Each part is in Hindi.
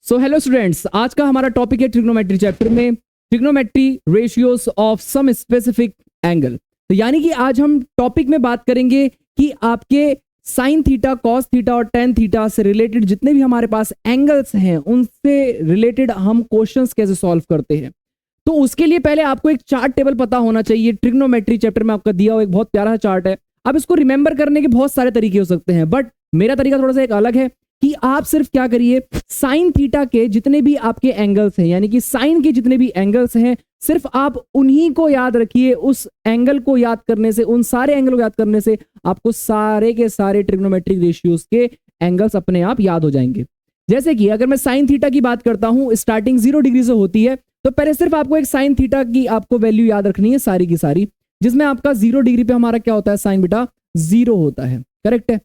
सो हेलो स्टूडेंट्स, आज का हमारा टॉपिक है ट्रिग्नोमेट्री चैप्टर में trigonometry ratios of some specific angle. तो यानी कि आज हम टॉपिक में बात करेंगे कि आपके साइन थीटा, कॉस थीटा और टेन थीटा से रिलेटेड जितने भी हमारे पास एंगल्स हैं उनसे रिलेटेड हम क्वेश्चंस कैसे सॉल्व करते हैं। तो उसके लिए पहले आपको एक चार्ट टेबल पता होना चाहिए। ट्रिग्नोमेट्री चैप्टर में आपका दिया हुआ एक बहुत प्यारा चार्ट है। अब इसको रिमेंबर करने के बहुत सारे तरीके हो सकते हैं, बट मेरा तरीका थोड़ा सा एक अलग है कि आप सिर्फ क्या करिए, साइन थीटा के जितने भी आपके एंगल्स हैं, यानी कि साइन के जितने भी एंगल्स हैं, सिर्फ आप उन्हीं को याद रखिए। उस एंगल को याद करने से, उन सारे एंगल को याद करने से आपको सारे के सारे ट्रिग्नोमेट्रिक रेशियोज के एंगल्स अपने आप याद हो जाएंगे। जैसे कि अगर मैं साइन थीटा की बात करता हूं, स्टार्टिंग 0 डिग्री से होती है, तो पहले सिर्फ आपको एक साइन थीटा की आपको वैल्यू याद रखनी है सारी की सारी, जिसमें आपका 0 डिग्री पे हमारा क्या होता है, साइन बेटा 0 होता है। करेक्ट है।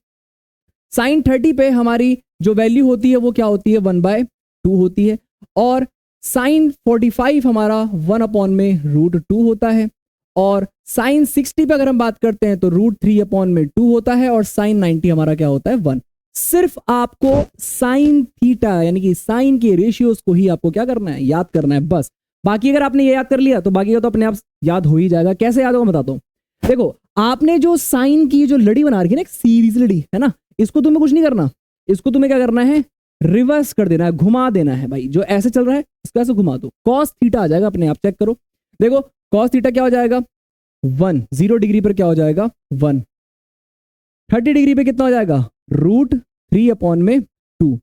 साइन 30 पे हमारी जो वैल्यू होती है वो क्या होती है, 1/2 होती है। और साइन 45 हमारा 1/√2 होता है। और साइन 60 पे अगर हम बात करते हैं तो √3/2 होता है। और साइन 90 हमारा क्या होता है, 1। सिर्फ आपको साइन थीटा यानी कि साइन के रेशियोज को ही आपको क्या करना है, याद करना है बस। बाकी अगर आपने ये याद कर लिया तो बाकी का तो अपने आप याद हो ही जाएगा। कैसे याद होगा बताता हूँ। देखो, आपने जो साइन की जो लड़ी बना रखी है ना, एक सीरीज लड़ी है ना, इसको तुम्हें कुछ नहीं करना, इसको तुम्हें क्या करना है, रिवर्स कर देना है, घुमा देना है। भाई जो ऐसे चल रहा है इसको ऐसे घुमा दो, कॉस थीटा आ जाएगा अपने आप। चेक करो, देखो कॉस थीटा क्या हो जाएगा, 1। 0 डिग्री पर क्या हो जाएगा, 1। 30 डिग्री पे कितना हो जाएगा, √3/2।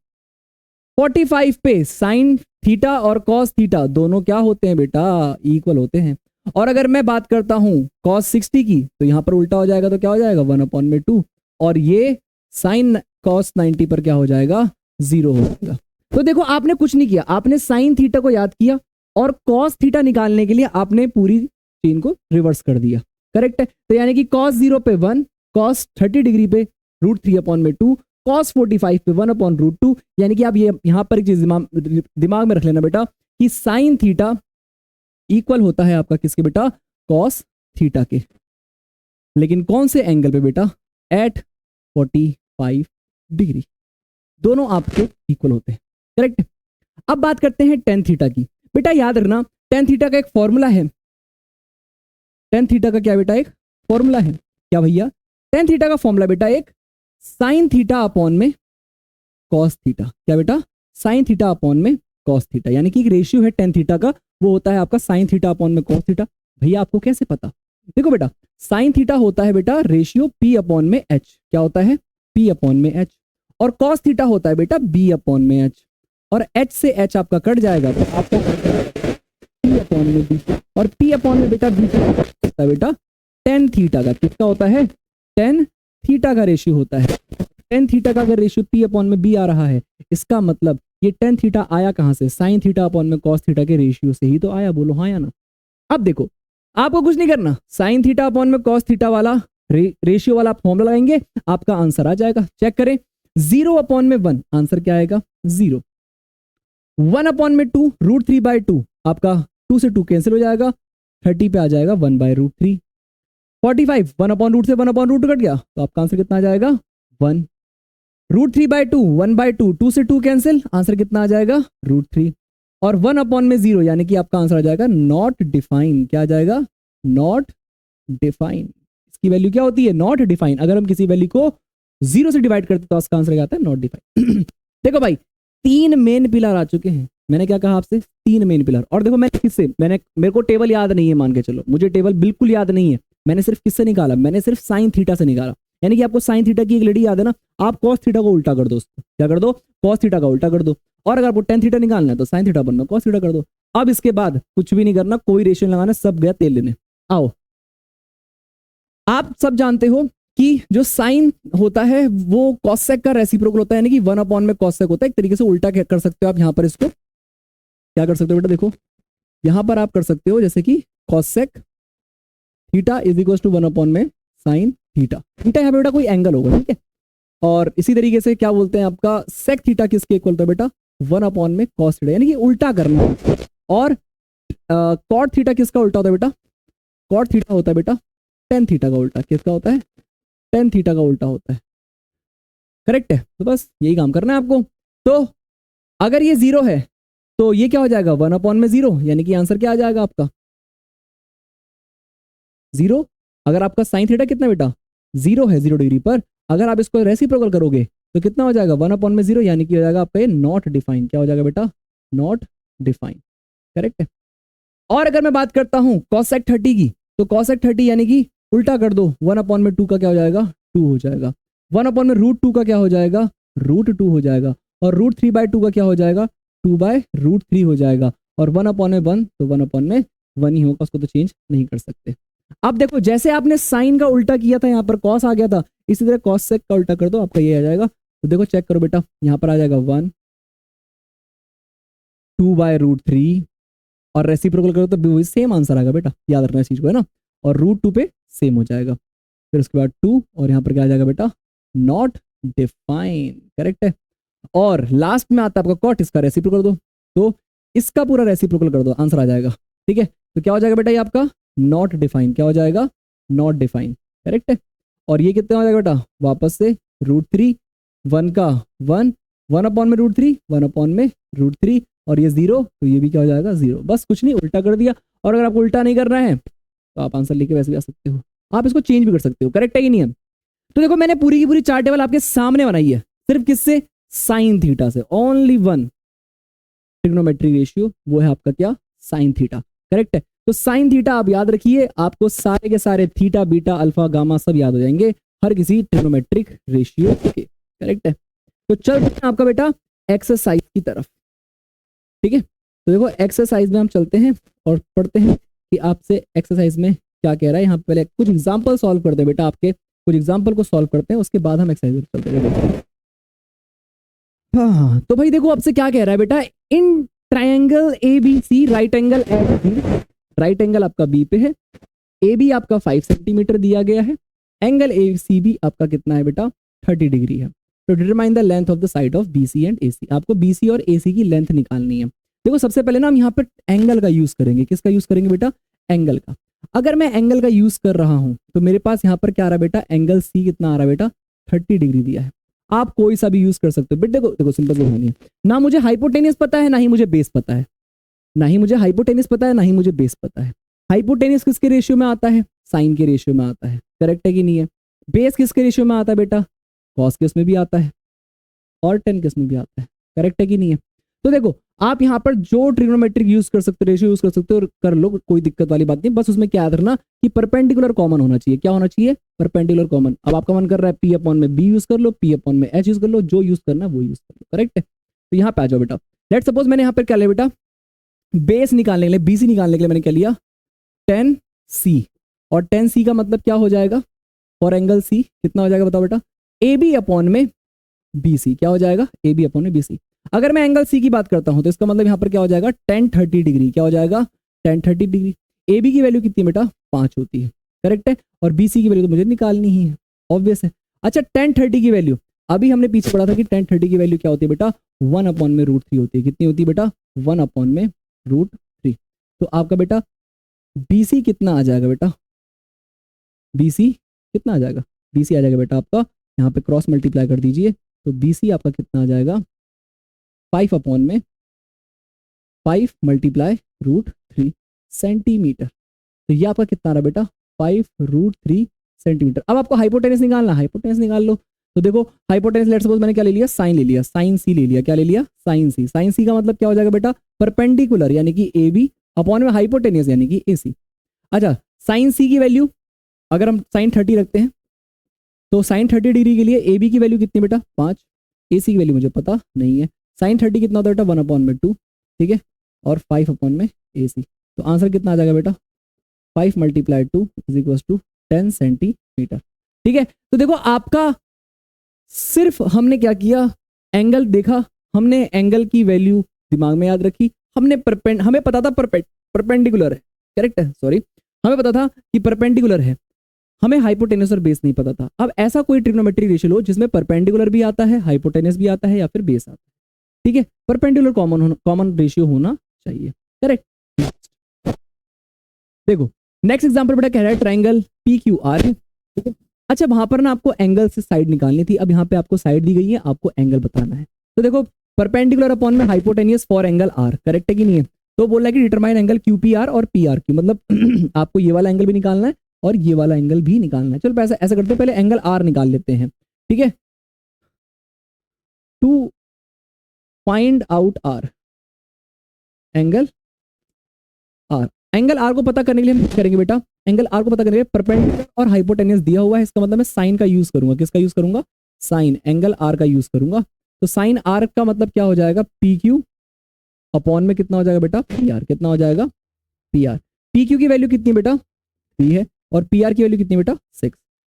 45 पे साइन थीटा और कॉस थीटा दोनों क्या होते हैं बेटा, इक्वल होते हैं। और अगर मैं बात करता हूं कॉस 60 की, तो यहां पर उल्टा हो जाएगा, तो क्या हो जाएगा 1/2। और ये साइन कॉस 90 पर क्या हो जाएगा, 0 हो जाएगा। तो देखो, आपने कुछ नहीं किया, आपने साइन थीटा को याद किया और कॉस थीटा निकालने के लिए आपने पूरी चीन को रिवर्स कर दिया। करेक्ट है। तो यानी कि कॉस 0 पे 1, कॉस 30 डिग्री पे √3/2, कॉस 45 पे 1/√2। यानी कि आप ये यहां पर एक चीज दिमाग में रख लेना बेटा कि साइन थीटा इक्वल होता है आपका किसके बेटा, कॉस थीटा के। लेकिन कौन से एंगल पे बेटा, एट 45 डिग्री। दोनों आपके इक्वल होते हैं। करेक्ट। अब बात करते हैं टेन थीटा की। बेटा याद रखना, टेन थीटा का एक फॉर्मूला है। टेन थीटा का क्या बेटा, एक फॉर्मूला है। क्या भैया, टेन थीटा का फॉर्मूला बेटा एक साइन थीटा अपॉन में कॉस थीटा। क्या बेटा, साइन थीटा अपॉन में कॉस थीटा। यानी कि एक रेशियो है टेन थीटा का, वो होता है आपका साइन थीटा अपॉन में कॉस थीटा। भैया आपको कैसे पता, देखो बेटा, साइन थीटा होता है बेटा रेशियो P/H। क्या होता है, P/H। और कॉस थीटा होता है बेटा B/H। और H से H आपका कट जाएगा तो आपका P/B। और P/में बेटा B होता है बेटा टेन थीटा का। किसका होता है, टेन थीटा का रेशियो होता है। टेन थीटा का अगर रेशियो P/B आ रहा है, इसका मतलब ये टेन थीटा आया कहां से, साइन थीटा अपॉन में कॉस थीटा के रेशियो से ही तो आया। बोलो हाँ या ना। अब देखो, आपको कुछ नहीं करना, साइन थीटा अपॉन में कॉस थीटा वाला रेशियो वाला फॉर्मूला लगाएंगे, आपका आंसर आ जाएगा। चेक करें, 0/1, आंसर क्या आएगा, 0। 1/2, √3/2, आपका 2 से 2 कैंसिल हो जाएगा, 30 पे आ जाएगा 1/√3। 45, 1/√3 से 1/√2 कट गया, तो आपका आंसर कितना आ जाएगा, 1। √3/2, 1/2, 2 से 2 कैंसिल, आंसर कितना आ जाएगा, √3। और 1/0 यानी कि आपका आंसर आ जाएगा नॉट डिफाइन। क्या आ जाएगा, नॉट डिफाइन। इसकी वैल्यू क्या होती है, नॉट डिफाइन। अगर हम किसी वैल्यू को 0 से डिवाइड करते तो उसका आंसर क्या आता है, नॉट डिफाइन। देखो भाई, 3 मेन पिलर आ चुके हैं। मैंने क्या कहा आपसे, 3 मेन पिलर। और देखो मैं किससे, मेरे को टेबल याद नहीं है, मान के चलो मुझे टेबल बिल्कुल याद नहीं है। मैंने सिर्फ किससे निकाला, मैंने सिर्फ साइन थीटा से निकाला। यानी कि आपको साइन थीटा की एक लड़ी याद है ना, आप कॉस थीटा को उल्टा कर दो, क्या कर दो, कॉस थीटा का उल्टा कर दो। और अगर आपको टेन थीटा निकालना है तो साइन थीटा बनना, कॉस थीटा कर दो। अब इसके बाद कुछ भी नहीं करना, कोई रेशियो लगाना, सब गया तेल लेने। आओ, आप सब जानते हो कि जो साइन होता है वो कॉसेक का रेसिप्रोकल होता है, यानी कि 1/में में कॉसेक होता है। एक तरीके से उल्टा कर सकते हो आप यहां पर, इसको क्या कर सकते हो बेटा, देखो यहां पर आप कर सकते हो जैसे कि cosec theta is equal to 1/में में साइन थीटा। थीटा यहाँ पे बेटा कोई एंगल होगा, ठीक है। और इसी तरीके से क्या बोलते हैं, आपका सेक थीटा किसके इक्वल होता है बेटा, 1/में में कॉस थीटा, यानी कि उल्टा करना। और कॉट थीटा किसका उल्टा होता है बेटा, कॉट थीटा होता है बेटा टेन थीटा का उल्टा। किसका होता है, टेन थीटा का उल्टा होता है। करेक्ट है। तो बस यही काम करना है आपको। तो अगर ये 0 है तो ये क्या हो जाएगा 1/0, यानी कि आंसर क्या आ जाएगा आपका 0। अगर आपका साइन थीटा कितना बेटा 0 है 0 डिग्री पर, अगर आप इसको रेसिप्रोकल करोगे तो कितना हो जाएगा 1/0, यानी कि हो जाएगा आपका ये नॉट डिफाइन। क्या हो जाएगा बेटा नॉट डिफाइन, करेक्ट है। और अगर मैं बात करता हूं cosec 30 की, तो cosec 30 यानी कि उल्टा कर दो 1/2 का क्या हो जाएगा 2 हो जाएगा, 1/√2 का क्या हो जाएगा √2 हो जाएगा, और √3/2 का क्या हो जाएगा 2/√3 हो जाएगा, और 1/1 तो 1/1 ही होगा, उसको तो चेंज नहीं कर सकते। अब देखो जैसे आपने साइन का उल्टा किया था यहाँ पर कॉस आ गया था, इसी तरह cosec का उल्टा कर दो आपका ये आ जाएगा। तो देखो चेक करो बेटा, यहाँ पर आ जाएगा 1 2/√3, और रेसिप्रोकल करो तो भी सेम आंसर आएगा बेटा, याद रखना इस चीज को है ना, और √2 पे सेम हो जाएगा। फिर उसके बाद 2, और यहाँ पर क्या आ जाएगा बेटा नॉट डिफाइन, करेक्ट है। और लास्ट में आता है आपका कॉट, इसका रेसिप्रोकल कर दो, तो इसका पूरा रेसिप्रोकल कर दो, आंसर आ जाएगा। ठीक है, तो क्या हो जाएगा बेटा ये आपका नॉट डिफाइन, क्या हो जाएगा नॉट डिफाइन, करेक्ट है। और ये कितना हो जाएगा बेटा वापस से √3, 1 का 1, 1/√3, 1/√3, और ये 0, तो ये भी क्या हो जाएगा 0। बस कुछ नहीं, उल्टा कर दिया। और अगर आपको उल्टा नहीं करना है तो आप आंसर लेके वैसे भी आ सकते हो, आप इसको चेंज भी कर सकते हो, करेक्ट है कि नहीं है। तो देखो मैंने पूरी की पूरी चार्ट टेबल आपके सामने बनाई है, सिर्फ किससे साइन थीटा से, ओनली वन ट्रिग्नोमेट्रिक रेशियो, वो है आपका क्या साइन थीटा, करेक्ट है। तो साइन थीटा आप याद रखिए, आपको सारे के सारे थीटा बीटा अल्फा गामा सब याद हो जाएंगे हर किसी ट्रिग्नोमेट्रिक रेशियो के, करेक्ट है। तो चल आपका बेटा एक्सरसाइज की तरफ, ठीक है। तो देखो एक्सरसाइज में हम चलते हैं और पढ़ते हैं कि आपसे एक्सरसाइज में क्या कह रहा है। यहाँ पे पहले कुछ एग्जांपल सॉल्व करते हैं बेटा, आपके कुछ एग्जांपल को सॉल्व करते हैं, उसके बाद हम एक्सरसाइज चलते हैं। हाँ तो भाई देखो आपसे क्या कह रहा है बेटा, in triangle A B C right angle at B, right angle आपका बी पे है, ए बी आपका 5 सेंटीमीटर दिया गया है, एंगल ए सी बी आपका कितना है बेटा 30 डिग्री है। तो determine the length of the side of B C and A C, आपको बी सी और ए सी की लेंथ निकालनी है। देखो सबसे पहले ना हम यहाँ पर एंगल का यूज करेंगे, किसका यूज करेंगे बेटा एंगल का। अगर मैं एंगल का यूज कर रहा हूं तो मेरे पास यहाँ पर क्या आ रहा है बेटा एंगल सी कितना आ रहा है बेटा 30 डिग्री दिया है। आप कोई सा भी यूज कर सकते हो, बट देखो देखो सिंपल सी कहानी है, ना मुझे हाइपोटेनियस पता है ना ही मुझे बेस पता है, ना ही मुझे हाइपोटेनियस पता है ना ही मुझे बेस पता है। हाइपोटेनियस किसके रेशियो में आता है साइन के रेशियो में आता है, करेक्ट है कि नहीं है। बेस किसके रेशियो में आता है बेटा कॉस के उसमें भी आता है, और टेन के उसमें भी आता है, करेक्ट है कि नहीं है। तो देखो आप यहाँ पर जो ट्रिग्नोमेट्रिक यूज कर सकते हो रेशियो यूज कर सकते हो कर लो, कोई दिक्कत वाली बात नहीं, बस उसमें क्या याद रखना कि परपेंडिकुलर कॉमन होना चाहिए। क्या होना चाहिए परपेंडिकुलर कॉमन। अब आपका मन कर रहा है पी अपॉन में बी यूज कर लो, पी अपॉन में एच यूज कर लो, जो यूज करना है वो यूज कर लो, करेक्ट है। तो यहाँ पे आ जाओ बेटा, लेट सपोज मैंने यहाँ पर क्या लिया बेटा बेस निकालने के लिए बीसी निकालने के लिए मैंने क्या लिया 10C, और 10C का मतलब क्या हो जाएगा फॉर एंगल सी कितना हो जाएगा बताओ बेटा ए बी अपॉन में बी सी, क्या हो जाएगा ए बी अपॉन में बी सी। अगर मैं एंगल सी की बात करता हूं तो इसका मतलब यहाँ पर क्या हो जाएगा 1030 डिग्री, क्या हो जाएगा 1030 डिग्री। ए बी की वैल्यू कितनी बेटा 5 होती है, करेक्ट है, और बी सी की वैल्यू तो मुझे निकालनी ही है, ऑब्वियस है। अच्छा 1030 की वैल्यू अभी हमने पीछे पढ़ा था कि 1030 की वैल्यू क्या होती है बेटा 1/√3 होती है, कितनी होती है बेटा 1/√3। तो आपका बेटा बी सी कितना आ जाएगा बेटा बी सी कितना आ जाएगा बी सी आ जाएगा बेटा आपका यहाँ पे क्रॉस मल्टीप्लाई कर दीजिए, तो बी सी आपका कितना आ जाएगा 5/5 √3 सेंटीमीटर। तो ये आपका कितना आ रहा है बेटा 5√3 सेंटीमीटर। अब आपको हाइपोटेनस निकालना, हाइपोटेनस निकाल लो। तो देखो हाइपोटेनस लेट्स सपोज मैंने क्या ले लिया साइन ले लिया, साइन सी ले लिया, क्या ले लिया साइन सी। साइन सी का मतलब क्या हो जाएगा बेटा परपेंडिकुलर यानी कि ए बी अपॉन में हाइपोटेनियस यानी कि ए सी। अच्छा साइन सी की वैल्यू अगर हम साइन 30 रखते हैं तो साइन 30 डिग्री के लिए ए बी की वैल्यू कितनी बेटा 5, ए सी की वैल्यू मुझे पता नहीं है। साइन 30 कितना होता है बेटा 1/2, ठीक है, और 5/में ए सी। तो आंसर कितना आ जाएगा बेटा 5 × 2 = 10 सेंटीमीटर, ठीक है। तो देखो आपका सिर्फ हमने क्या किया एंगल देखा, हमने एंगल की वैल्यू दिमाग में याद रखी, हमने हमें पता था परपेंडिकुलर है, करेक्ट है, सॉरी हमें पता था कि परपेंडिकुलर है, हमें हाइपोटेनस और बेस नहीं पता था। अब ऐसा कोई ट्रिग्नोमेट्रिक रेशियो लो जिसमें परपेंडिकुलर भी आता है हाइपोटेनस भी आता है या फिर बेस आता है, ठीक है, परपेंडिकुलर कॉमन रेशियो होना चाहिए, करेक्ट। देखो नेक्स्ट एग्जांपल बेटा कह रहा है ट्रायंगल पी क्यू आर है, ठीक है। अच्छा वहां पर ना आपको एंगल से साइड निकालनी थी, अब यहाँ पे आपको साइड दी गई है, आपको एंगल बताना है। तो देखो परपेंडिकुलर अपॉन में hypotenuse for angle R, correct है कि नहीं है? तो बोल रहा है कि डिटरमाइन एंगल QPR और PRQ, मतलब आपको ये वाला एंगल भी निकालना है और ये वाला एंगल भी निकालना है। चलो ऐसा करते हैं, पहले एंगल आर निकाल लेते हैं, ठीक है। To find out R, angle R को पता करने के लिए हम क्या करेंगे बेटा, एंगल आर को पता करने के लिए परपेंडिकुलर और हाइपोटेनियस दिया हुआ है, इसका मतलब मैं साइन का यूज करूंगा। किसका यूज करूंगा? साइन एंगल आर का यूज करूंगा। तो साइन आर का मतलब क्या हो जाएगा? PQ अपॉन में कितना हो जाएगा बेटा? PR। कितना हो जाएगा? PR। PQ की वैल्यू कितनी बेटा? 3 है और PR की वैल्यू कितनी बेटा? 6।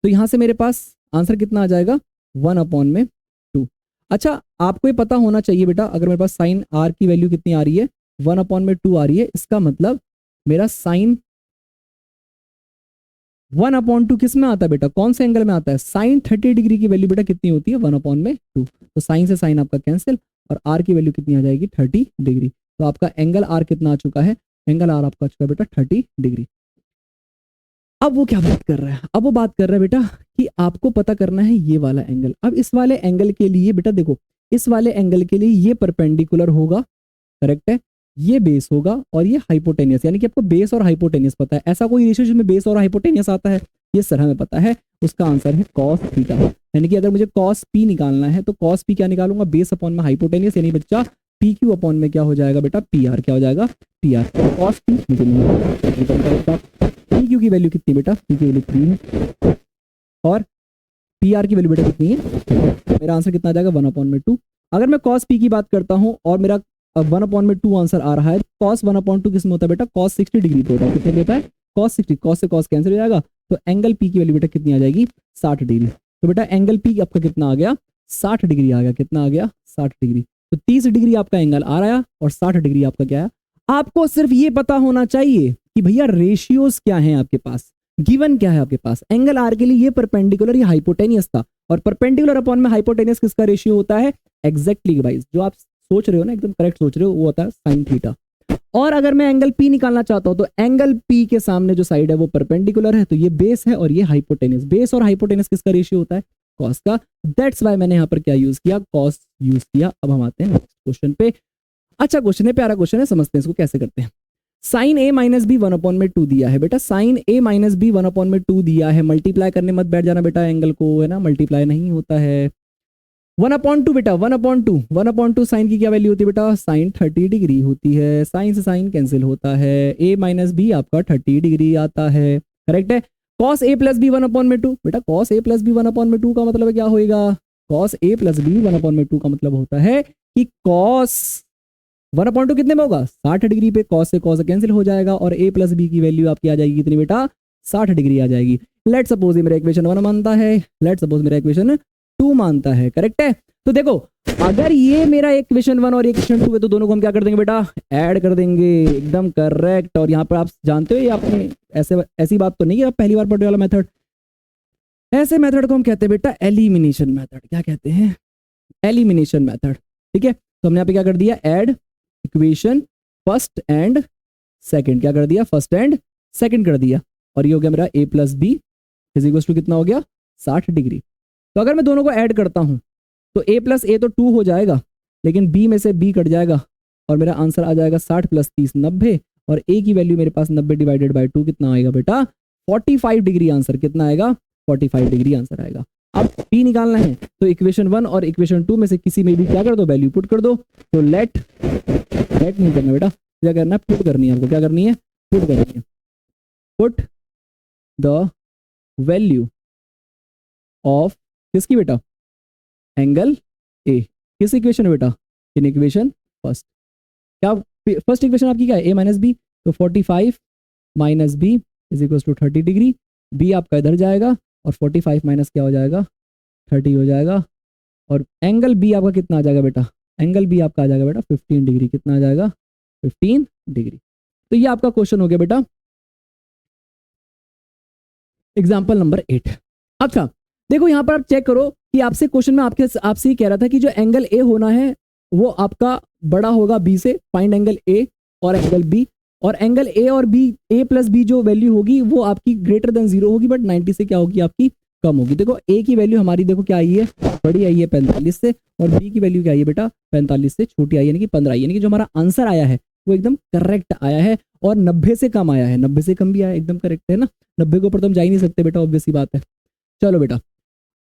तो यहां से मेरे पास आंसर कितना आ जाएगा? 1/2। अच्छा, आपको ये पता होना चाहिए बेटा, अगर मेरे पास साइन आर की वैल्यू कितनी आ रही है? 1/2 आ रही है, इसका मतलब मेरा साइन 1/2 किस में आता है बेटा? कौन से एंगल में आता है? साइन 30 डिग्री की वैल्यू बेटा कितनी होती है? 1/2। तो साइन से साइन आपका कैंसिल और आर की वैल्यू कितनी आ जाएगी? 30 डिग्री। तो आपका एंगल आर कितना आ चुका है? एंगल आर आपका आ चुका है बेटा 30 डिग्री। अब वो क्या बात कर रहा है? अब वो बात कर रहा है बेटा कि आपको पता करना है ये वाला एंगल। अब इस वाले एंगल के लिए बेटा देखो, इस वाले एंगल के लिए ये परपेंडिकुलर होगा, करेक्ट है, ये बेस होगा और ये हाइपोटेनियस, यानी कि आपको बेस और हाइपोटेनियस पता है। ऐसा कोई रेशियो जिसमें बेस और हाइपोटेनियस आता है? ये सर हमें पता है, उसका आंसर है cos थीटा। यानी कि अगर मुझे cos P निकालना है तो cos P क्या निकालूंगा? बेस अपॉन में हाइपोटेनियस, यानी बच्चा PQ अपॉन में क्या हो जाएगा बेटा? PR। क्या हो जाएगा? PR। cos P मुझे नहीं, PQ की वैल्यू कितनी बेटा? P की वैल्यू 3 है और PR की वैल्यू बेटा कितनी है? मेरा आंसर कितना आ जाएगा? 1/2। अगर मैं cos P की बात करता हूँ और मेरा 1/2 आंसर आ रहा है, cos 1/2 किस में होता है बेटा? cos 60 डिग्री पे होता है। कितने देता है? cos 60। cos से cos कैंसिल हो जाएगा, तो एंगल P की वैल्यू बेटा कितनी आ जाएगी? 60 डिग्री। तो बेटा एंगल P आपका कितना आ गया? 60 डिग्री आ गया। कितना आ गया? 60 डिग्री। तो 30 डिग्री आपका एंगल आ रहा है और 60 डिग्री आपका क्या है? आपको सिर्फ ये पता होना चाहिए कि भैया रेशियोज क्या है आपके पास, गिवन क्या है आपके पास। एंगल आर के लिए ये परपेंडिकुलर या हाइपोटेनियस था, और परपेंडिकुलर अपॉन में हाइपोटेनियस किसका रेशियो होता है? एग्जैक्टली गाइस, जो आप सोच रहे हो ना, एकदम करेक्ट सोच रहे हो, वो होता है साइन थीटा। और अगर मैं एंगल P निकालना चाहता हूं तो एंगल P के सामने जो साइड है वो परपेंडिकुलर है, तो ये बेस है और ये हाइपोटेनियस। बेस और हाइपोटेनियस किसका रेशियो होता है? कॉस का। दैट्स वाई मैंने यहाँ पर क्या यूज किया? कॉस यूज किया। अब हम आते हैं नेक्स्ट क्वेश्चन पे। अच्छा क्वेश्चन है, प्यारा क्वेश्चन है, समझते हैं इसको कैसे करते हैं। साइन A माइनस बी 1/2 दिया है बेटा। साइन A माइनस बी 1/2 दिया है। मल्टीप्लाई करने मत बैठ जाना बेटा एंगल को, है ना, मल्टीप्लाई नहीं होता है। 1/2 बेटा, 1/2 साइन की क्या वैल्यू होती है बेटा? साइन 30 डिग्री होती है। साइन से साइन कैंसिल होता है। A माइनस बी आपका 30 डिग्री आता है, करेक्ट है। cos A प्लस बी 1/2 बेटा, cos A प्लस बी 1/2 का मतलब क्या होएगा? cos A प्लस बी 1/2 का मतलब होता है कि cos 1/2 कितने में होगा? 60 डिग्री पे। cos से cos कैंसिल हो जाएगा और A प्लस बी की वैल्यू आपकी आ जाएगी कितनी बेटा? 60 डिग्री आ जाएगी। लेट सपोज ये मेरा इक्वेशन 1 मानता है, लेट सपोज मेरा इक्वेशन 2 मानता है, करेक्ट है। तो देखो, अगर ये मेरा इक्वेशन 1 और इक्वेशन 2 है तो दोनों को हम क्या कर देंगे बेटा? ऐड कर देंगे, एकदम करेक्ट। और यहाँ पर आप जानते हो, ये आपने ऐसी बात तो नहीं है, आप पहली बार पढ़ने वाला मेथड। ऐसे मेथड को हम कहते हैं बेटा एलिमिनेशन मेथड। क्या कहते हैं? एलिमिनेशन मेथड, ठीक है। तो हमने यहाँ पे क्या कर दिया? Add equation first and second. क्या कर दिया? फर्स्ट एंड सेकंड कर दिया। और ये हो गया मेरा A plus B is equal to कितना हो गया? 60 डिग्री। तो अगर मैं दोनों को ऐड करता हूं तो A प्लस A तो 2 हो जाएगा, लेकिन B में से B कट जाएगा और मेरा आंसर आ जाएगा 60 प्लस 30 90। और A की वैल्यू मेरे पास 90 डिवाइडेड बाय 2 कितना आएगा बेटा? 45 डिग्री आंसर। कितना आएगा? 45 डिग्री आंसर आएगा। अब P निकालना है तो इक्वेशन 1 और इक्वेशन 2 में से किसी में भी क्या कर दो? वैल्यू पुट कर दो। तो लेट नहीं करना बेटा, क्या करना है? पुट करनी है आपको। क्या करनी है? पुट करनी है। पुट द वैल्यू ऑफ किसकी बेटा? Angle A। किस इक्वेशन है बेटा? In equation first. क्या फर्स्ट इक्वेशन आपकी क्या है? A minus B. तो 45 minus B is equal to 30 degree. B आपका इधर जाएगा और 45 माइनस क्या हो जाएगा? 30 हो जाएगा। और एंगल B आपका कितना आ जाएगा बेटा? एंगल B आपका आ जाएगा बेटा 15 डिग्री। कितना आ जाएगा? 15 डिग्री। तो ये आपका क्वेश्चन हो गया बेटा एग्जाम्पल नंबर 8। अच्छा देखो, यहां पर आप चेक करो कि आपसे क्वेश्चन में आपसे ही कह रहा था कि जो एंगल A होना है वो आपका बड़ा होगा B से। फाइंड एंगल A और एंगल B। और एंगल A और B, A प्लस B जो वैल्यू होगी वो आपकी ग्रेटर देन 0 होगी, बट 90 से क्या होगी? आपकी कम होगी। देखो ए की वैल्यू हमारी देखो क्या आई है, बड़ी आई है 45 से, और बी की वैल्यू क्या आई है बेटा, 45 से छोटी आई है, यानी कि 15 आई है। यानी कि जो हमारा आंसर आया है वो एकदम करेक्ट आया है, और 90 से कम आया है, 90 से कम भी आया, एकदम करेक्ट है ना। 90 के ऊपर तो हम जा ही नहीं सकते बेटा, ऑब्वियस सी बात है। चलो बेटा,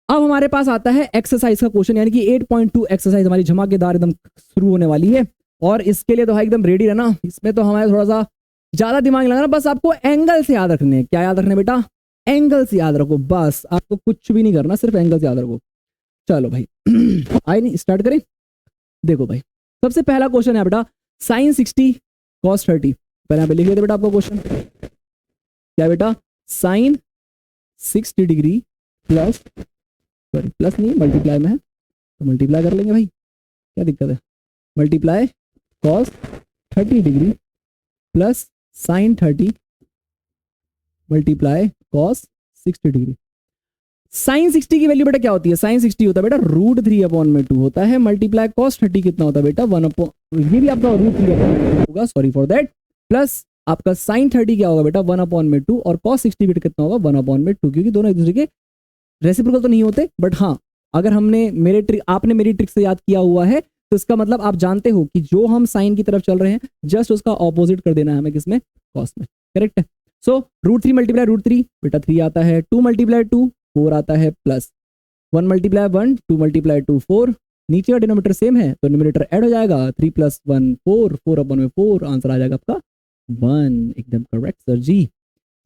अब हमारे पास आता है एक्सरसाइज का क्वेश्चन, यानी कि 8.2 एक्सरसाइज हमारी धमाकेदार एकदम शुरू होने वाली है, और इसके लिए तो भाई एकदम रेडी रहना। इसमें तो हमारे थोड़ा सा ज्यादा दिमाग लगाना, बस आपको एंगल से याद रखने। क्या याद रखने बेटा, एंगल से याद रखो, बस आपको कुछ भी नहीं करना, सिर्फ एंगल से याद रखो। चलो भाई आइए नहीं स्टार्ट करें। देखो भाई, सबसे पहला क्वेश्चन है बेटा साइन 60 कॉस 30। पहले यहाँ पे लिख लेते बेटा आपका क्वेश्चन क्या है बेटा, sine 60 degree plus, sorry plus नहीं मल्टीप्लाई में है, तो मल्टीप्लाई कर लेंगे भाई, क्या दिक्कत है, multiply cos 30 degree plus sine 30 multiply cos 60 degree. Sine 60 की वैल्यू बेटा क्या होती है, साइन 60 होता है बेटा √3/2 होता है, मल्टीप्लाई कॉस 30 कितना होता है बेटा 1/, ये भी आपका √3/2 होगा, सॉरी फॉर दैट, प्लस आपका साइन 30 क्या होगा बेटा 1/2, और कॉस 60 बेटा कितना होगा 1/2, क्योंकि दोनों एक दूसरे के रेसिप्रोकल तो नहीं होते, बट हाँ अगर हमने आपने मेरी ट्रिक से याद किया हुआ है, तो इसका मतलब आप जानते हो कि जो हम साइन की तरफ चल रहे हैं जस्ट उसका ऑपोजिट कर देना है हमें, किसमें, कॉस में, करेक्ट है। सो √3 मल्टीप्लाई √3 बेटा 3 आता है, 2 मल्टीप्लाई 2 4 आता है, प्लस 1 मल्टीप्लाई 1 2 मल्टीप्लाई 2 4, नीचे का डिनोमिनेटर सेम है तो डिनोमिनेटर ऐड हो जाएगा, 3 + 1 4, 4/4, आंसर आ जाएगा आपका 1, एकदम करेक्ट सर जी।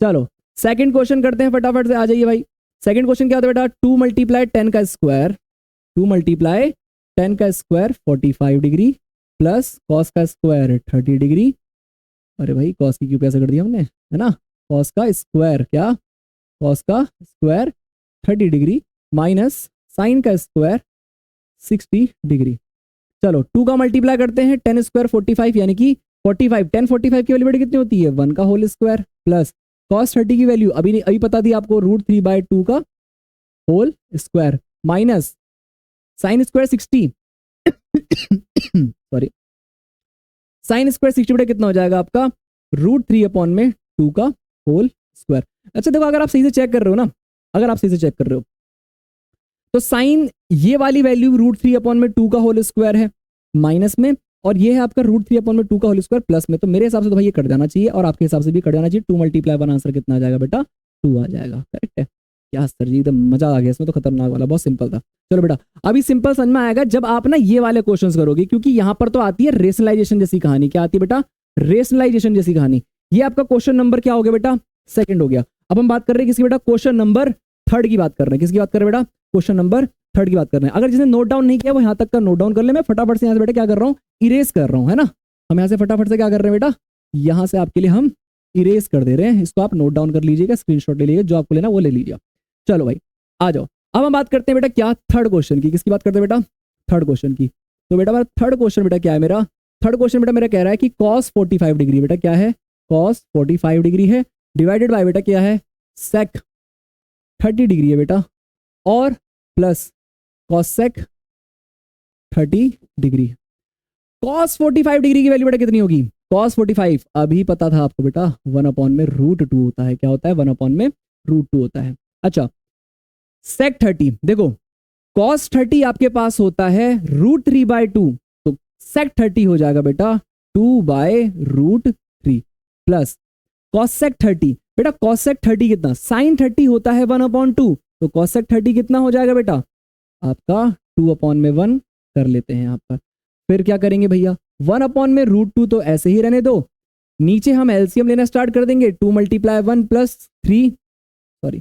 चलो सेकंड क्वेश्चन करते हैं फटाफट से, आ जाइए भाई। सेकंड क्वेश्चन क्या होता है बेटा, 2 मल्टीप्लाई 10 का स्क्वायर, 2 मल्टीप्लाई 10 का स्क्वायर 45 डिग्री प्लस कॉस का स्क्वायर 30 डिग्री। अरे भाई कॉस की क्यों कैसे कर दिया हमने, है ना, कॉस का स्क्वायर क्या, कॉस का स्क्वायर 30 डिग्री माइनस साइन का स्क्वायर 60 डिग्री। चलो 2 का मल्टीप्लाई करते हैं, 10 स्क्वायर 45, यानी कि 45, 10 45 की वैल्यू बेटा कितनी होती है 1 का होल स्क्वायर, प्लस कॉस 30 की वैल्यू अभी बता दी आपको √3/2 का whole square, minus sine square 60 sorry sine square 60 बेटा कितना हो जाएगा आपका √3/2 का होल स्क्वायर। अच्छा देखो, अगर आप सही से चेक कर रहे हो ना, अगर आप सही से चेक कर रहे हो तो साइन ये वाली वैल्यू √3/2 का होल स्क्वायर है माइनस में, और ये है आपका √3/2 का होल स्क्वायर प्लस में, तो मेरे हिसाब से तो भाई ये कट जाना चाहिए, और आपके हिसाब से भी कट जाना चाहिए। 2 मल्टीप्लाई 1 आंसर कितना आ जाएगा बेटा 2 आ जाएगा, करेक्ट है। क्या सर जी एकदम मजा आ गया इसमें, तो खतरनाक वाला, बहुत सिंपल था। चलो बेटा अभी सिंपल समझ में आएगा जब आप ना ये वाले क्वेश्चंस करोगे, क्योंकि यहां पर तो आती है रेशनलाइजेशन जैसी कहानी। क्या आती है बेटा, रेशनलाइजेशन जैसी कहानी। ये आपका क्वेश्चन नंबर क्या हो गया बेटा, सेकंड हो गया। अब हम बात कर रहे हैं किसकी बेटा, क्वेश्चन नंबर थर्ड की बात कर रहे हैं। किसकी बात कर रहे हैं बेटा, क्वेश्चन नंबर थर्ड की बात कर रहे हैं। अगर जिसने नोट डाउन नहीं किया वो यहां तक का नोट डाउन कर ले, मैं फटाफट से यहां से बेटा क्या कर रहा हूँ, इरेज कर रहा हूँ, है ना। हम यहाँ से फटाफट से क्या कर रहे हैं बेटा, यहाँ से आपके लिए हम इरेज कर दे रहे हैं, इसको आप नोट डाउन कर लीजिएगा, स्क्रीनशॉट ले लीजिएगा, जो आपको लेना वो ले लीजिए। चलो भाई आ जाओ, अब हम बात करते हैं बेटा क्या, थर्ड क्वेश्चन की। किसकी बात करते हैं बेटा, थर्ड क्वेश्चन की। तो बेटा मेरा थर्ड क्वेश्चन बेटा क्या है, मेरा थर्ड क्वेश्चन बेटा मेरा कह रहा है कि cos 45 डिग्री बेटा क्या है, cos 45 डिग्री है, डिवाइडेड बाय बेटा क्या है sec 30 डिग्री है बेटा, और plus cos sec 30 degree. cos 45 degree की वैल्यू बेटा कितनी होगी, cos 45 अभी पता था आपको बेटा 1/√2 होता है। क्या होता है, 1/√2 होता है। अच्छा sec 30, देखो cos 30 आपके पास होता है √3/2, तो sec 30 हो जाएगा बेटा 2/√3 प्लस cos sec 30 बेटा, cos sec 30 कितना, sin 30 होता है 1/2, तो cos sec 30 कितना हो जाएगा बेटा आपका 2/1 कर लेते हैं यहाँ पर। फिर क्या करेंगे भैया, 1/√2 तो ऐसे ही रहने दो, नीचे हम एलसीएम लेना स्टार्ट कर देंगे, 2 × 1 + 3 सॉरी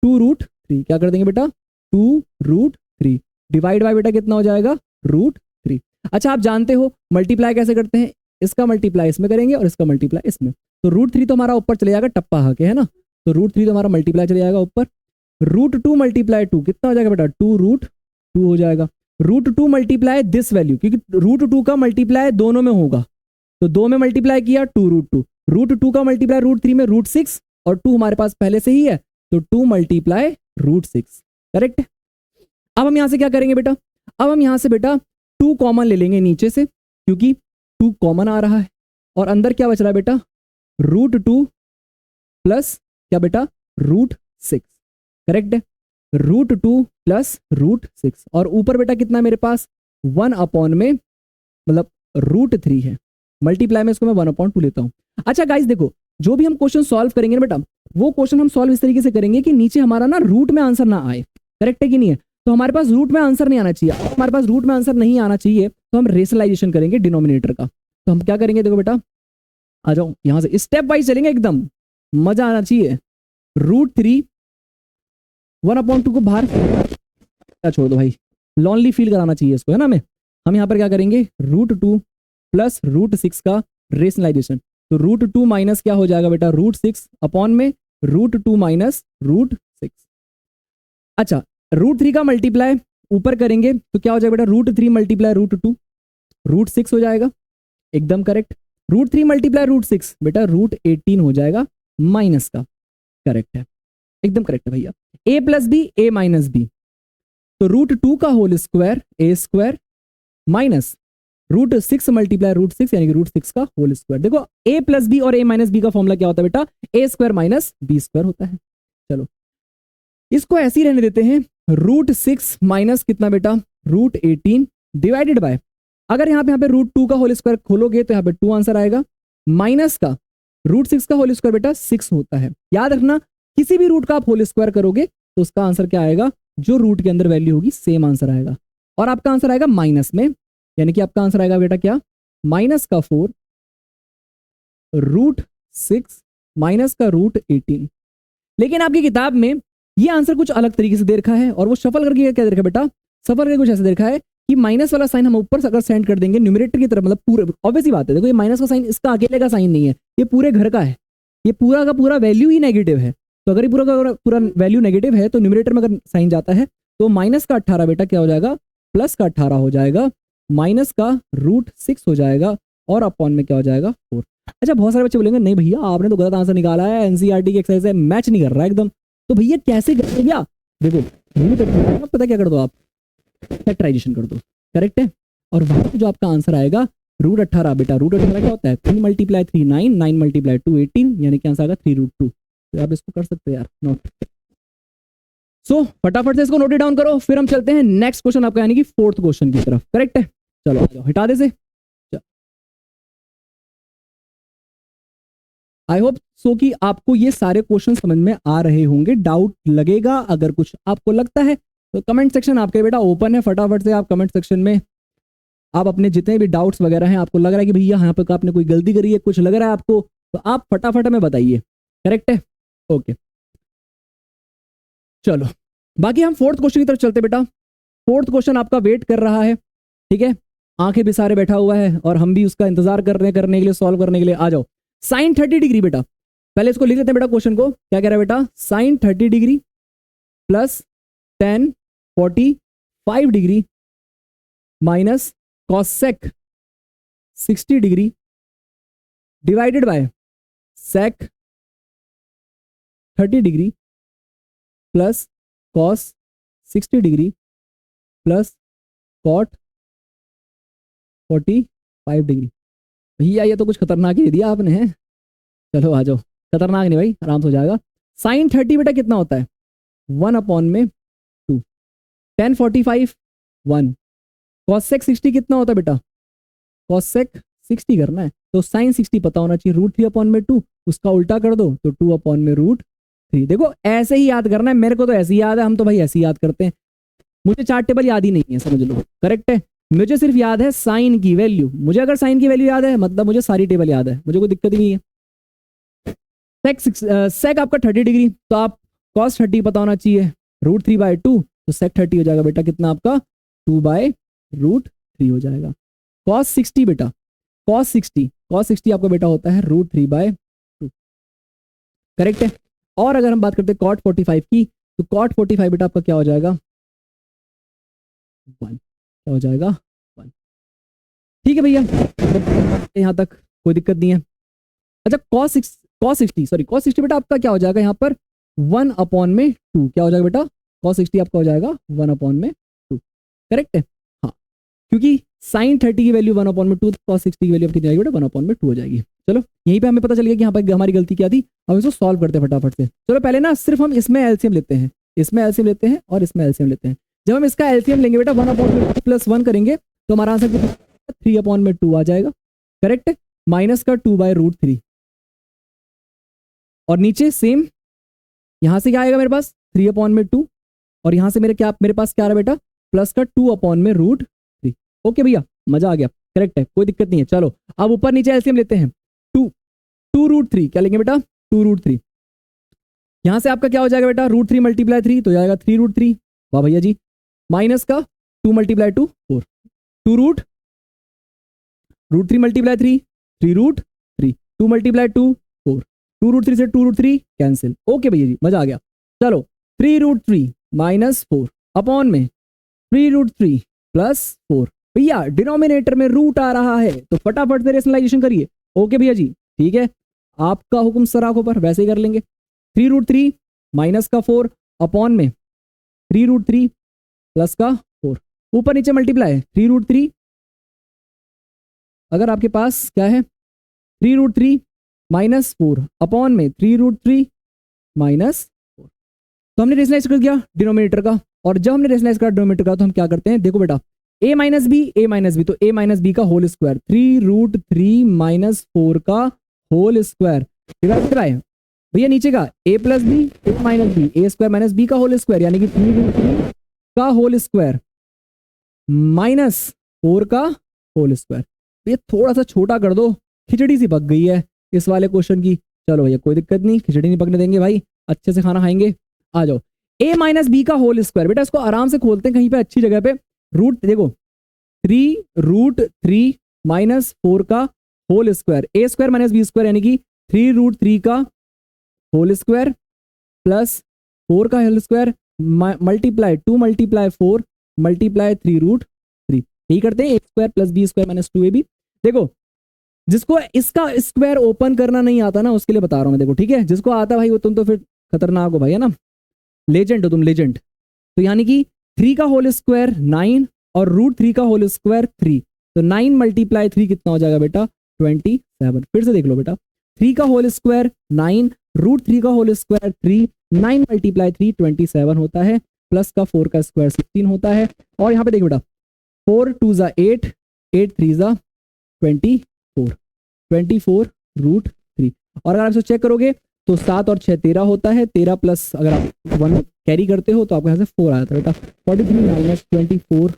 2√3, क्या कर देंगे बेटा 2√3 डिवाइड बाय बेटा कितना हो जाएगा √3। अच्छा आप जानते हो मल्टीप्लाई कैसे करते हैं, इसका मल्टीप्लाई इसमें करेंगे और इसका मल्टीप्लाई इसमें, तो √3 तो हमारा ऊपर चले जाएगा टप्पा हाके, है ना, तो √3 तो हमारा मल्टीप्लाई चले जाएगा ऊपर, √2 × 2 कितना हो जाएगा बेटा 2√2 हो जाएगा, √2 मल्टीप्लाई दिस वैल्यू, क्योंकि √2 का मल्टीप्लाई दोनों में होगा, तो 2 में मल्टीप्लाई किया 2√2, √2 का मल्टीप्लाई √3 में √6, और 2 हमारे पास पहले से ही है, तो 2 × √6, करेक्ट। अब हम यहां से क्या करेंगे बेटा, अब हम यहां से बेटा 2 कॉमन ले लेंगे नीचे से, क्योंकि 2 कॉमन आ रहा है, और अंदर क्या बच रहा है बेटा √2 प्लस क्या बेटा √6, करेक्ट है, √2 प्लस √6 और ऊपर बेटा कितना मेरे पास 1 अपॉन में मतलब √3 है। मल्टीप्लाई में इसको मैं 1/2 लेता हूँ। अच्छा गाइस देखो, जो भी हम क्वेश्चन सॉल्व करेंगे ना बेटा, वो क्वेश्चन हम सॉल्व इस तरीके से करेंगे कि नीचे हमारा ना रूट में आंसर ना आए। करेक्ट है कि नहीं है? तो हमारे पास रूट में आंसर नहीं आना चाहिए। हमारे पास रूट में आंसर नहीं आना चाहिए तो हम रेशनलाइजेशन करेंगे डिनोमिनेटर का। तो हम क्या करेंगे, देखो बेटा आ जाओ यहां से स्टेप वाइज चलेंगे, एकदम मजा आना चाहिए। √3 1/2 को बाहर छोड़ दो भाई, लॉनली फील कराना चाहिए इसको, है ना। हम यहाँ पर क्या करेंगे, √2 प्लस √6 का रेशनलाइजेशन। तो √2 माइनस क्या हो जाएगा बेटा, √6 अपॉन में √2 माइनस √6। अच्छा √3 का मल्टीप्लाई ऊपर करेंगे तो क्या हो जाएगा बेटा, √3 मल्टीप्लाई √2 √6 हो जाएगा, एकदम करेक्ट। √3 मल्टीप्लाई √6 बेटा √18 हो जाएगा माइनस का, करेक्ट है, एकदम करेक्ट है भैया। a plus B A minus B, तो √2 का whole square A square minus √6 multiply √6 यानी कि √6 का होल स्क्वायर। देखो a प्लस बी और a माइनस बी का फॉर्मूला क्या होता है बेटा, a square minus B square होता है। चलो इसको ऐसे ही रहने देते हैं। √6 माइनस कितना बेटा, √18 डिवाइडेड बाय, अगर यहाँ पे √2 का होल स्क्वायर खोलोगे तो यहाँ पे 2 आंसर आएगा, माइनस का √6 का होल स्क्वायर बेटा 6 होता है। याद रखना किसी भी रूट का आप होल स्क्वायर करोगे तो उसका आंसर क्या आएगा, जो रूट के अंदर वैल्यू होगी सेम आंसर आएगा, और आपका आंसर आएगा माइनस में, यानी कि आपका आंसर आएगा बेटा क्या, माइनस का 4 √6 माइनस का √18। लेकिन आपकी किताब में ये आंसर कुछ अलग तरीके से दे रखा है, और वो शफल करके क्या दे रखा है बेटा, सफल करके कुछ ऐसा दे रखा है कि माइनस वाला साइन हम ऊपर से अगर सेंड कर देंगे न्यूमरेटर की तरफ, मतलब पूरे ऑब्वियस ही बात है, देखो ये माइनस का साइन इसका अकेले का साइन नहीं है, ये पूरे घर का है, ये पूरा का पूरा वैल्यू ही नेगेटिव है। तो अगर ये पूरा का पूरा वैल्यू नेगेटिव है तो न्यूमरेटर में अगर साइन जाता है तो माइनस का 18 बेटा क्या हो जाएगा, प्लस का 18 हो जाएगा, माइनस का √6 हो जाएगा, और अपॉन में क्या हो जाएगा 4। अच्छा बहुत सारे बच्चे बोलेंगे नहीं भैया आपने तो गलत आंसर निकाला है, एनसीईआरटी की एक्सरसाइज है, मैच नहीं कर रहा है एकदम। तो भैया कैसे कर भैया, देखो पता क्या कर दो, आप फैक्टराइजेशन कर दो, करेक्ट है। और वहां पे जो आपका आंसर आएगा √18 बेटा, √18 क्या होता है, 3 मल्टीप्लाई 3 9, 9 मल्टीप्लाई 2 18, यानी कि आंसर आएगा 3√2। तो आप इसको कर सकते हैं यार, नोट। सो फटाफट से इसको नोट डाउन करो, फिर हम चलते हैं नेक्स्ट क्वेश्चन आपका, यानी कि 4th क्वेश्चन की तरफ, करेक्ट है। चलो आ जाओ, हटा दे से। आई होप सो कि आपको ये सारे क्वेश्चन समझ में आ रहे होंगे। डाउट लगेगा अगर कुछ आपको लगता है तो कमेंट सेक्शन आपके बेटा ओपन है, फटाफट से आप कमेंट सेक्शन में आप अपने जितने भी डाउट्स वगैरह हैं, आपको लग रहा है कि भैया यहाँ पे आपने कोई गलती करी है, कुछ लग रहा है आपको, तो आप फटाफट हमें बताइए, करेक्ट है। ओके चलो बाकी हम 4th क्वेश्चन की तरफ चलते बेटा। 4th क्वेश्चन आपका वेट कर रहा है, ठीक है, आंखें भी सारे बैठा हुआ है और हम भी उसका इंतजार कर रहे हैं करने के लिए, सॉल्व करने के लिए। आ जाओ, साइन 30 डिग्री बेटा, पहले इसको लिख लेते हैं बेटा क्वेश्चन को, क्या कह रहा है बेटा, sine 30 degree plus tan 45 degree minus cosec 60 degree divided by sec 30 degree plus cos 60 degree plus cot 45 degree. भैया ये तो कुछ खतरनाक ही दिया आपने, है। चलो आ जाओ, खतरनाक नहीं भाई, आराम से हो जाएगा। साइन 30 बेटा कितना होता है, 1 अपॉन में 2, tan 45 1, कॉसेक 60 कितना होता है बेटा, कॉसेक 60 करना है तो साइन 60 पता होना चाहिए, √3 अपॉन में 2, उसका उल्टा कर दो तो 2 अपॉन में √3। देखो ऐसे ही याद करना है, मेरे को तो ऐसे ही याद है, हम तो भाई ऐसे ही याद करते हैं, मुझे चार्ट टेबल याद ही नहीं है, समझ लो, करेक्ट है। मुझे सिर्फ याद है साइन की वैल्यू, मुझे अगर साइन की वैल्यू याद है मतलब मुझे सारी टेबल याद है, मुझे कोई दिक्कत ही नहीं है। सेक आपका 30 डिग्री, तो आप कॉस 30 पता होना चाहिए, √3/2, तो सेक 30 हो जाएगा बेटा कितना आपका 2/√3 हो जाएगा। कॉस 60 बेटा, कॉस 60 आपका बेटा होता है √3/2, करेक्ट है। और अगर हम बात करते हैं कॉट 45 की, तो कॉट 45 बेटा आपका क्या हो जाएगा 1, क्या हो जाएगा 1। ठीक है भैया, यहां तक कोई दिक्कत नहीं है। अच्छा कॉस 60 बेटा आपका क्या हो जाएगा यहाँ पर 1 अपॉन में 2, क्या हो जाएगा बेटा, कॉस 60 आपका हो जाएगा 1 अपॉन में 2, करेक्ट है। हाँ क्योंकि साइन 30 की वैल्यू 1 अपॉन में 2, कॉस 60 की वैल्यू कितनी आएगी बेटा 1 अपॉन में 2 हो जाएगी। चलो यहीं पे हमें पता चल गया कि यहाँ पर हमारी गलती क्या थी। अब इसको सॉल्व करते हैं फटाफट से। चलो पहले ना सिर्फ हम इसमें एलसीएम लेते हैं, इसमें एलसीएम लेते हैं और इसमें एलसीएम लेते हैं। जब हम इसका एलसीएम लेंगे बेटा 1/2 प्लस 1 करेंगे तो हमारा आंसर कितना 3/2 आ जाएगा। करेक्ट। माइनस का 2/√3 और नीचे सेम यहां से क्या आएगा मेरे पास 3/2 और यहां से मेरे पास क्या आ रहा है बेटा प्लस का 2/√3। ओके भैया मजा आ गया। करेक्ट है, कोई दिक्कत नहीं है। चलो अब ऊपर नीचे एलसीएम लेते हैं। 2√3 क्या लेंगे बेटा 2√3। यहां से आपका क्या हो जाएगा बेटा √3 × 3 तो जाएगा 3√3। वाह भैया जी। माइनस का 2 × 2 4 2√3 × 3 3√3 2 × 2 4 2√3 से 2√3 कैंसिल। ओके भैया जी मजा आ गया। चलो 3√3 -4 अपॉन में 3√3 + 4। भैया डिनोमिनेटर में रूट आ रहा है तो फटाफट से रेशनलाइजेशन करिए। ओके भैया जी ठीक है, आपका हुक्म सर आंखों पर, वैसे ही कर लेंगे। 3√3 माइनस का 4 अपॉन में 3√3 प्लस का 4 ऊपर नीचे मल्टीप्लाई 3√3। अगर आपके पास क्या है 3√3 -4 अपॉन में 3√3 -4 तो हमने रेशनलाइज कर दिया डिनोमिनेटर का। और जब हमने रेशनलाइज करा डिनोमिनेटर का तो हम क्या करते हैं देखो बेटा a - b तो a - b का होल स्क्वायर 3√3 - 4 का होल स्क्वायर डिवाइड कराए भैया नीचे का a + b a - b a² - b का होल स्क्वायर यानी कि 3√3 का होल स्क्वायर -4 का होल स्क्वायर। ये थोड़ा सा छोटा कर दो, खिचड़ी सी पक गई है इस वाले क्वेश्चन की। चलो भैया कोई दिक्कत नहीं, खिचड़ी नहीं पकने देंगे भाई, अच्छे से खाना खाएंगे। आ जाओ a - b का होल स्क्वायर। बेटा इसको आराम से खोलते हैं कहीं पे अच्छी जगह पे। रूट देखो 3√3 -4 का होल स्क्वायर a² - b² यानी कि 3√3 का होल स्क्वायर प्लस 4 का होल स्क्वायर मल्टीप्लाई 2 × 4 मल्टीप्लाई 3√3। यही करते हैं a² + b² - 2ab। देखो जिसको इसका स्क्वायर ओपन करना नहीं आता ना उसके लिए बता रहा हूं मैं। देखो ठीक है, जिसको आता भाई वो तुम तो फिर खतरनाक हो भाई, है ना, लेजेंड हो तुम, लेजेंड। तो यानी कि 3 का होल स्क्वायर 9 और √3 का होल स्क्वायर 3 तो 9 × 3 कितना हो जाएगा बेटा 27। फिर से देख लो बेटा 3 का होल स्क्वायर 9 √3 का होल स्क्वायर 3 9 × 3 27 होता है प्लस का 4 का स्क्वायर 16 होता है। और यहाँ पे देखो बेटा 4 2 = 8 8 3 = 24 और अगर आप इसे चेक करोगे तो 7 और 6 13 होता है। 13 प्लस अगर आप 1 कैरी करते हो तो आपको यहाँ से 4 आया था बेटा 43 - 24।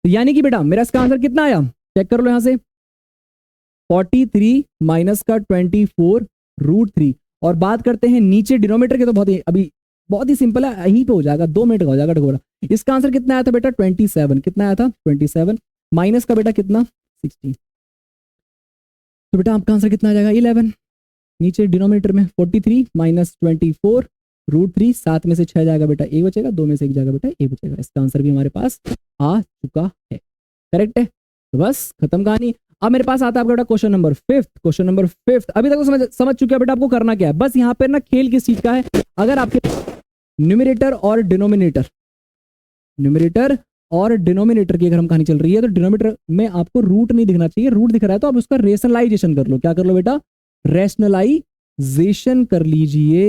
तो यानी कि बेटा मेरा इसका आंसर कितना आया चेक कर लो यहाँ से 43 माइनस का 24 √3। और बात करते हैं नीचे डिनोमिनेटर के तो बहुत ही सिंपल है, यहीं पे हो जाएगा, 2 मिनट का हो जाएगा टकोरा। इसका आंसर कितना आया था बेटा 27। कितना आया था 27 माइनस का बेटा कितना 16। तो बेटा आपका आंसर कितना आ जाएगा 11। नीचे डिनोमिनेटर में 43 माइनस 24 √3 7 में से 6 जाएगा बेटा 1 बचेगा, 2 में से 1 जाएगा बेटा 1 बचेगा। इसका आंसर भी हमारे पास आ चुका है। करेक्ट है, तो बस खत्म कहानी। अब मेरे पास आता है आपका बेटा क्वेश्चन नंबर 5। क्वेश्चन नंबर 5 अभी तक तो समझ चुके हैं बेटा आपको करना क्या है। बस यहाँ पर ना खेल किस चीज का है, अगर आपके न्यूमरेटर और डिनोमिनेटर की अगर हम कहानी चल रही है तो डिनोमिनेटर में आपको रूट नहीं दिखना चाहिए, रूट दिख रहा है तो आप उसका रेशनलाइजेशन कर लो। क्या कर लो बेटा रेशनलाइजेशन कर लीजिए,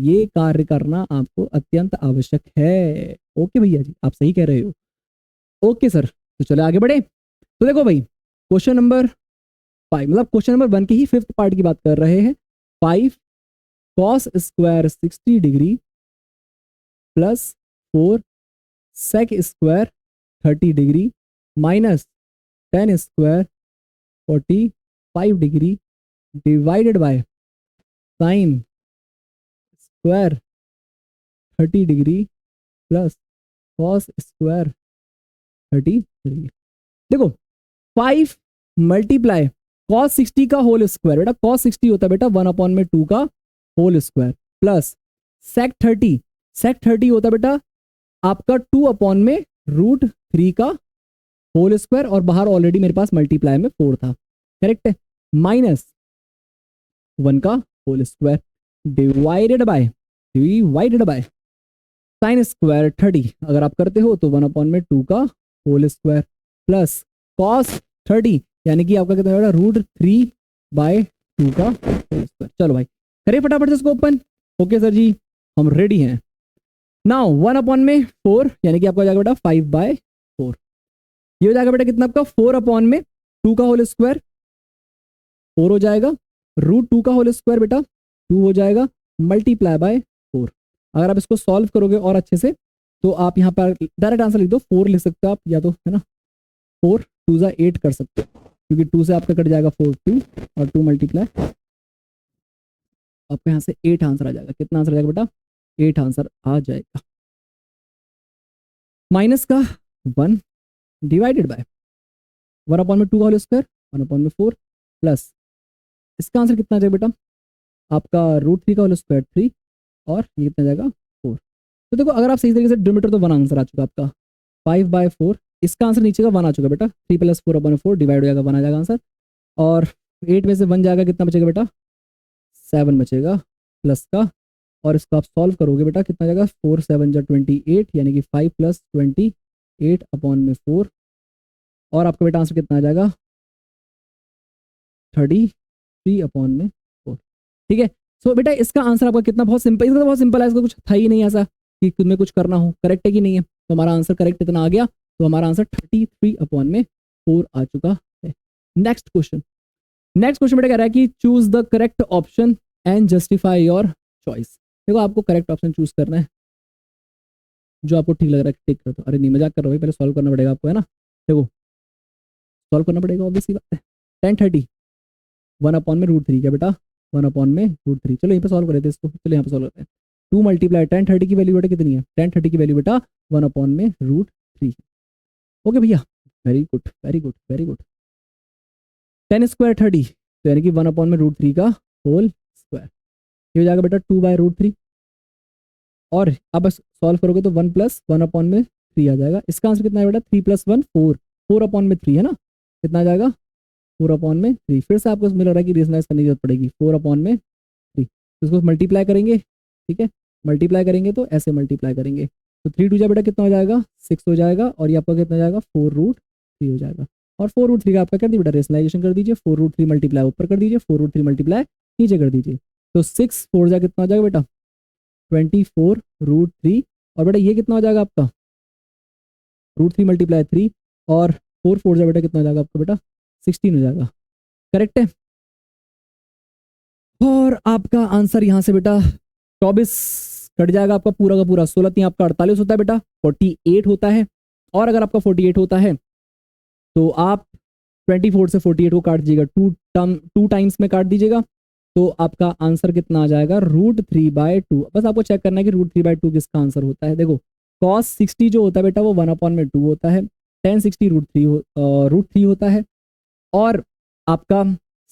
ये कार्य करना आपको अत्यंत आवश्यक है। ओके भैया जी आप सही कह रहे हो। ओके सर, तो चले आगे बढ़े। तो देखो भाई क्वेश्चन नंबर 5 मतलब क्वेश्चन नंबर 1 के ही 5th पार्ट की बात कर रहे हैं। 5 cos square 60 degree plus 4 sec square 30 degree minus 10 square 45 degree divided by sine square 30 degree plus cos square 30 degree. देखो 5 मल्टीप्लाई कॉस 60 का होल स्क्वायर, बेटा कॉस 60 होता है बेटा 1/2 का होल स्क्वायर प्लस सेक 30 होता है बेटा आपका 2/√3 का होल स्क्वायर और बाहर ऑलरेडी मेरे पास मल्टीप्लाई में 4 था। करेक्ट है, माइनस 1 का whole square divided by sine square 30 अगर आप करते हो तो 1/2 का होल स्क्वायर प्लस कॉस 30 यानी कि आपका कितना होगा √3/2 का होल स्क्वायर। चलो भाई करिए फटाफट से इसको ओपन। ओके सर जी हम रेडी हैं। नाउ 1/4 यानी कि आपका हो जाएगा बेटा 5/4। ये हो जाएगा बेटा कितना आपका 4/2 का होल स्क्वायर 4 हो जाएगा, √2 का होल स्क्वायर बेटा 2 हो जाएगा, मल्टीप्लाई बाय 4। अगर आप इसको सॉल्व करोगे और अच्छे से तो आप यहाँ पर डायरेक्ट आंसर लिख दो, 4 लिख सकते हो आप, या तो है ना 4 2 जा 8 कर सकते हो, क्योंकि 2 से आपका कट जाएगा 4 2 और 2 मल्टीप्लाई, आपको यहाँ से 8 आंसर आ जाएगा। कितना आंसर आ जाएगा बेटा? 8 आंसर आ जाएगा। माइनस का 1 डिवाइडेड बाय 1/2 का होल स्क्वायर 1/4 प्लस इसका आंसर कितना आ जाएगा बेटा? आपका √3 का होल स्क्वायर 3 और ये कितना जाएगा 4। तो देखो अगर आप सही तरीके से डिनोमिनेटर तो 1 आंसर आ चुका आपका 5/4, इसका आंसर नीचे का 1 आ चुका बेटा, 3 + 4/4 डिवाइड हो जाएगा 1 आ जाएगा आंसर, और 8 में से 1 जाएगा, कितना बचेगा बेटा? 7 बचेगा प्लस का, और इसको आप सॉल्व करोगे बेटा कितना जाएगा? 4 7 जा 28 यानी कि 5 + 28/4, और आपका बेटा आंसर कितना आ जाएगा? 33/4। ठीक है। सो बेटा इसका आंसर आपका कितना बहुत सिंपल, इसका तो बहुत सिंपल है, इसका कुछ था ही नहीं ऐसा कि तुम्हें कुछ करना हो। करेक्ट है कि नहीं है? तो हमारा आंसर करेक्ट इतना आ गया, तो हमारा आंसर 33/4 आ चुका है। नेक्स्ट क्वेश्चन बेटा कह रहा है कि choose the correct option and justify your choice. देखो आपको करेक्ट ऑप्शन चूज करना है जो आपको ठीक लग रहा है, टिक कर दो। अरे नहीं मजाक कर रहा हूँ, पहले सॉल्व करना पड़ेगा आपको, है ना। देखो सॉल्व करना पड़ेगा, ऑब्वियसली बात है। 1030 1/√3 क्या बेटा? 1/√3। चलो यहीं पे सॉल्व कर लेते हैं इसको, चलो यहाँ पे सॉल्व करते हैं। 2 मल्टीप्लाई 1030 की वैल्यू बेटा कितनी है? 1030 की वैल्यू बेटा 1/√3। ओके भैया, very good very good very good. 10 square 30, तो यानी कि 1/√3 का होल स्क्वायर, ये हो जाएगा बेटा 2/√3, और अब बस सॉल्व करोगे तो 1 + 1/3 आ जाएगा। इसका आंसर कितना है बेटा? 3 + 1 4, 4/3 है ना, कितना आ जाएगा? 4/3। फिर से आपको मिल रहा है कि रीजनाइज करने की जरूरत पड़ेगी, 4/3। तो इसको मल्टीप्लाई करेंगे, ठीक है, मल्टीप्लाई करेंगे तो ऐसे मल्टीप्लाई करेंगे, तो 3 2 जा बेटा कितना हो जाएगा? 6 हो जाएगा, और ये आपका कितना हो जाएगा? 4√3 हो जाएगा, और 4√3 का आपका कर दीजिए बेटा रेशनलाइजेशन कर दीजिए, 4√3 मल्टीप्लाई ऊपर कर दीजिए, 4√3 मल्टीप्लाई नीचे कर दीजिए, तो 6 4 जा कितना हो जाएगा बेटा? 24√3, और बेटा ये कितना हो जाएगा आपका? √3 मल्टीप्लाई 3, और 4 4 जा बेटा कितना हो जाएगा आपका बेटा? 16 हो जाएगा। करेक्ट है, और आपका आंसर यहाँ से बेटा 24 कट जाएगा आपका पूरा का पूरा, 16 3 आपका 48 होता है बेटा, 48 होता है, और अगर आपका 48 होता है तो आप 24 से 48 को काट दीजिएगा, 2 टाइम्स में काट दीजिएगा, तो आपका आंसर कितना आ जाएगा? √3/2। बस आपको चेक करना है कि √3/2 किसका आंसर होता है। देखो cos 60 जो होता है बेटा वो 1/2 होता है, tan 60 √3 होता है, और आपका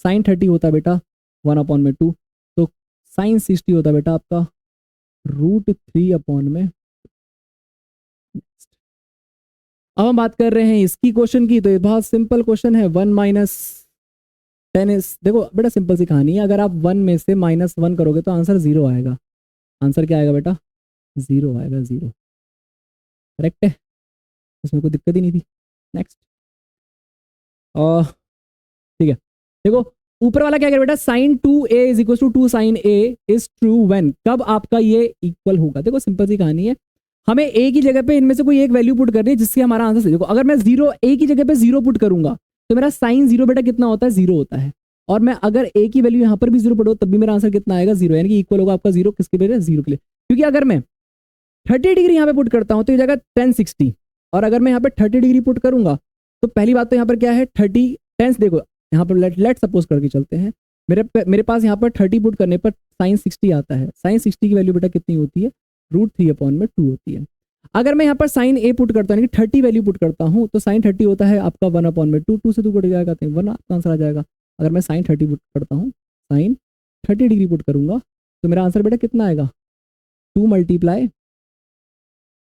sin 30 होता है बेटा 1/2, तो sin 60 होता है बेटा आपका √3/। अब हम बात कर रहे हैं इसकी क्वेश्चन की, तो ये बहुत सिंपल क्वेश्चन है। 1 - 10 देखो बेटा सिंपल सी कहानी है, अगर आप 1 में से -1 करोगे तो आंसर 0 आएगा। आंसर क्या आएगा बेटा? 0 आएगा, 0। करेक्ट है, इसमें कोई दिक्कत ही नहीं थी। नेक्स्ट, ठीक है, देखो ऊपर वाला क्या करेगा बेटा? sin 2a = 2 sin a is true when, कब आपका ये इक्वल होगा? देखो सिंपल सी कहानी है, हमें a की जगह पे इनमें से कोई एक वैल्यू पुट करनी है जिससे हमारा आंसर सही। देखो अगर मैं 0 a की जगह पे 0 पुट करूंगा तो मेरा sin 0 बेटा कितना होता है? 0 होता है, और मैं अगर a की वैल्यू यहाँ पर भी 0 पुट तब भी मेरा आंसर कितना आएगा? 0, यानी कि इक्वल होगा आपका 0 किसके लिए? 0 के लिए। क्योंकि अगर मैं 30 डिग्री यहाँ पे पुट करता हूँ तो ये जाएगा tan 60, और अगर मैं यहाँ पे 30 डिग्री पुट करूंगा तो पहली बात तो यहाँ पर क्या है 30 टेंस, देखो यहाँ पर लेट सपोज करके चलते हैं, मेरे पास यहाँ पर 30 पुट करने पर sin 60 आता है। sin 60 की वैल्यू बेटा कितनी होती है? √3/2 होती है। अगर मैं यहाँ पर sin a पुट करता हूँ, यानी 30 वैल्यू पुट करता हूँ, तो sin 30 होता है आपका 1/2, 2 से 2 कट जाएगा तो 1 आपका आंसर आ जाएगा। अगर मैं sin 30 पुट करता हूँ, sin 30 डिग्री पुट करूंगा तो मेरा आंसर बेटा कितना आएगा? 2 मल्टीप्लाई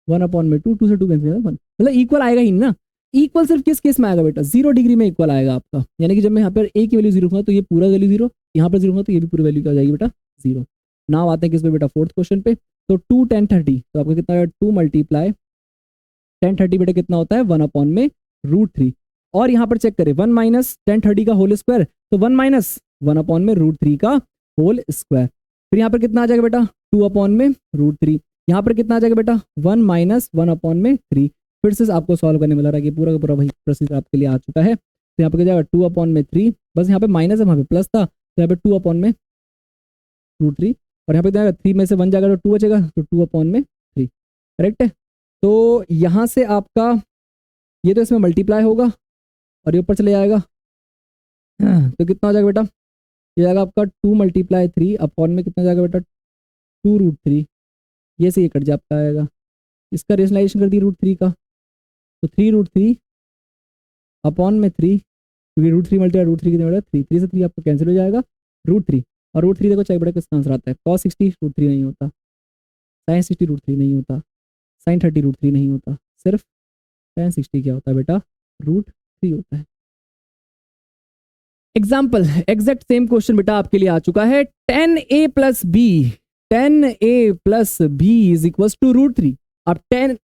1/2, 2 से 2 कैंसिल, 1, मतलब इक्वल आएगा ही ना। इक्वल सिर्फ किस केस में आएगा बेटा? 0 डिग्री में इक्वल आएगा आपका, यानी कि जब मैं यहाँ पर a की वैल्यू 0 रखूंगा तो ये पूरा वैल्यू 0, यहाँ पर 0 होगा तो ये भी पूरी वैल्यू क्या हो जाएगी बेटा? 0। नाउ आते हैं किस पे बेटा? फोर्थ क्वेश्चन पे। तो 2 tan 30, तो आपका कितना है? 2 मल्टीप्लाई tan 30 बेटा कितना होता है? 1/√3, और यहाँ पर चेक करें 1 - tan 30 का होल स्क्वायर, तो 1 - 1/√3 का होल स्क्वायर, फिर यहाँ पर कितना आ जाएगा बेटा? 2/√3, यहाँ पर कितना आ जाएगा बेटा 1 माइनस 1/3। फिर से आपको सॉल्व करने मिला रहा है कि पूरा का पूरा वही प्रोसीजर आपके लिए आ चुका है। तो यहाँ पर क्या जाएगा 2/3, बस यहाँ पे माइनस है वहाँ पे प्लस था, तो यहाँ पे 2/√3 और यहाँ पे जाएगा 3 में से 1 जाएगा तो 2 बचेगा, तो 2/3 करेक्ट है। तो यहाँ से आपका ये तो इसमें मल्टीप्लाई होगा और ये ऊपर चले जाएगा, तो कितना हो जाएगा बेटा, ये जाएगा आपका 2 × 3 अपॉन में कितना जाएगा बेटा 2√3, ये से ये कट जाता आएगा। इसका रेशनलाइजेशन कर दी √3 का, तो 3√3 अपॉन में 3, क्योंकि √3 मल्टीप्लाई √3 कितने बेटा 3, 3 से 3 आपका कैंसिल हो जाएगा, √3 और √3 देखो चेक बेटा किसका आंसर आता है, cos 60 √3 नहीं होता, sin 60 √3 नहीं होता, sin 30 √3 नहीं होता, सिर्फ tan 60 क्या होता है बेटा √3 होता है। एग्जाम्पल एग्जैक्ट सेम क्वेश्चन बेटा आपके लिए आ चुका है, 10a + b 10a + b is equal to √3। अब 10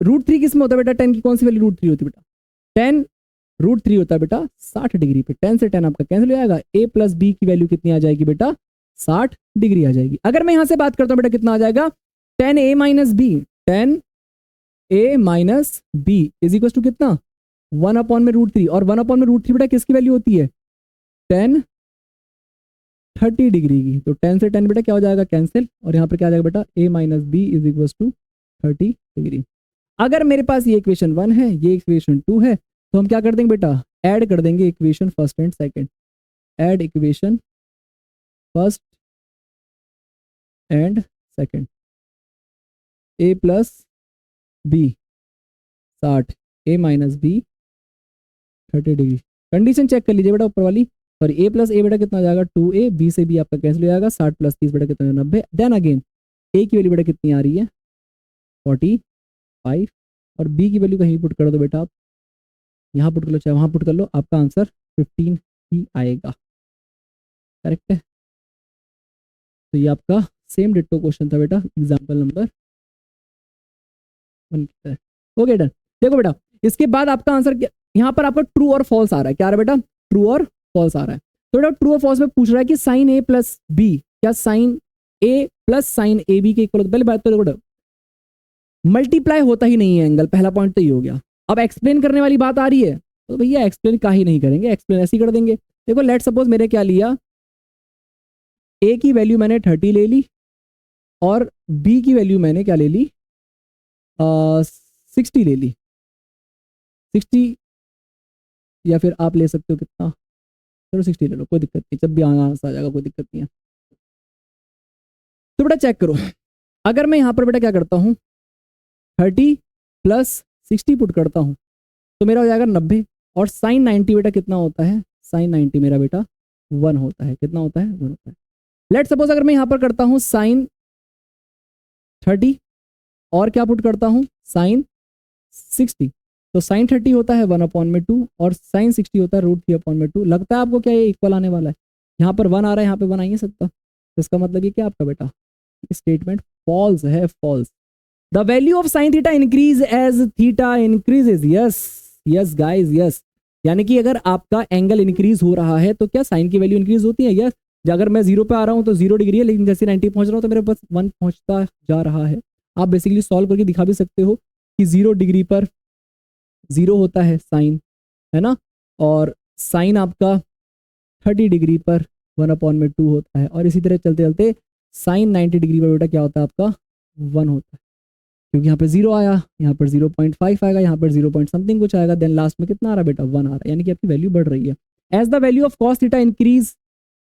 √3 किस में होता है बेटा, 10 की कौन सी वैल्यू √3 होती है बेटा, 10 √3 होता है बेटा 60 डिग्री पे, 10 से 10 आपका कैंसिल हो जाएगा, a + b की वैल्यू कितनी आ जाएगी बेटा 60 डिग्री आ जाएगी। अगर मैं यहां से बात करता हूं बेटा कितना आ जाएगा 10a - b 10a - b is equal to कितना 1/√3 और 1/√3 बेटा किसकी वैल्यू होती है 10 30 डिग्री की, तो 10 से 10 बेटा क्या हो जाएगा कैंसिल और यहाँ पर क्या आ जाएगा बेटा a - b is equal to 30 degree. अगर मेरे पास ये इक्वेशन 1 है ये इक्वेशन 2 है तो हम क्या कर देंगे बेटा ऐड कर देंगे equation first and second, add equation first and second, a + b 60 a - b 30 degree. Condition check कर लीजिए बेटा ऊपर वाली, सॉरी a + a बेटा कितना आ जाएगा 2a, b से b आपका कैंसिल हो जाएगा, 60 + 30 बेटा कितना 90, देन अगेन a की वैल्यू बेटा कितनी आ रही है 45 और b की वैल्यू कहीं पुट कर दो बेटा आप, यहाँ पुट कर लो चाहे वहाँ पुट कर लो, आपका आंसर 15 ही आएगा, करेक्ट है। तो ये आपका सेम डिट्टो क्वेश्चन था बेटा एग्जाम्पल नंबर 1। Okay done. देखो बेटा इसके बाद आपका आंसर यहाँ पर आपका ट्रू और फॉल्स आ रहा है, क्या आ रहा है बेटा ट्रू और फॉल्स आ रहा है। तो बेटा ट्रू और फॉल्स में पूछ रहा है कि sin a + b क्या sin a + sin ab के इक्वल, पहले बात तो देखो मल्टीप्लाई होता ही नहीं है एंगल, पहला पॉइंट तो ये हो गया। अब एक्सप्लेन करने वाली बात आ रही है तो भैया एक्सप्लेन का ही नहीं करेंगे, एक्सप्लेन ऐसे ही कर देंगे। देखो लेट सपोज मैंने क्या लिया, a की वैल्यू मैंने 30 ले ली और b की वैल्यू मैंने क्या ले ली 60 ले ली, 60 या फिर आप ले सकते हो कितना, चलो 60 ले लो कोई दिक्कत नहीं, जब भी आंसर आ जाएगा कोई दिक्कत नहीं है। तो बेटा चेक करो, अगर मैं यहाँ पर बेटा क्या करता हूँ 30 + 60 पुट करता हूँ तो मेरा हो जाएगा 90 और sin 90 बेटा कितना होता है, sin 90 मेरा बेटा 1 होता है, कितना होता है 1 होता है। लेट सपोज अगर मैं यहाँ पर करता हूँ sin 30 और क्या पुट करता हूँ sin 60, तो sin 30 होता है 1/2 और sin 60 होता है √3/2। लगता है आपको क्या ये इक्वल आने वाला है, यहाँ पर 1 आ रहा है यहाँ पे 1 आ ही नहीं सकता, तो इसका मतलब ये क्या आपका बेटा स्टेटमेंट फॉल्स है, false. The value of sin theta increase as theta increases, yes yes guys yes, यानी कि अगर आपका एंगल इंक्रीज हो रहा है तो क्या साइन की वैल्यू इंक्रीज होती है, यस। अगर मैं 0 पे आ रहा हूँ तो 0 डिग्री है, लेकिन जैसे 90 पहुंच रहा हूँ तो मेरे पास 1 पहुंचता जा रहा है। आप बेसिकली सॉल्व करके दिखा भी सकते हो कि 0 डिग्री पर 0 होता है साइन, है ना, और साइन आपका 30 डिग्री पर 1/2 होता है, और इसी तरह चलते चलते साइन 90 डिग्री पर बेटा क्या होता है आपका 1 होता है, क्योंकि यहाँ पे 0 आया, यहाँ पर 0.5 आएगा, यहाँ पर 0 पॉइंट समथिंग कुछ आएगा, देन लास्ट में कितना आ रहा है बेटा 1 आ रहा है, यानी कि आपकी वैल्यू बढ़ रही है। As the value of cos theta increase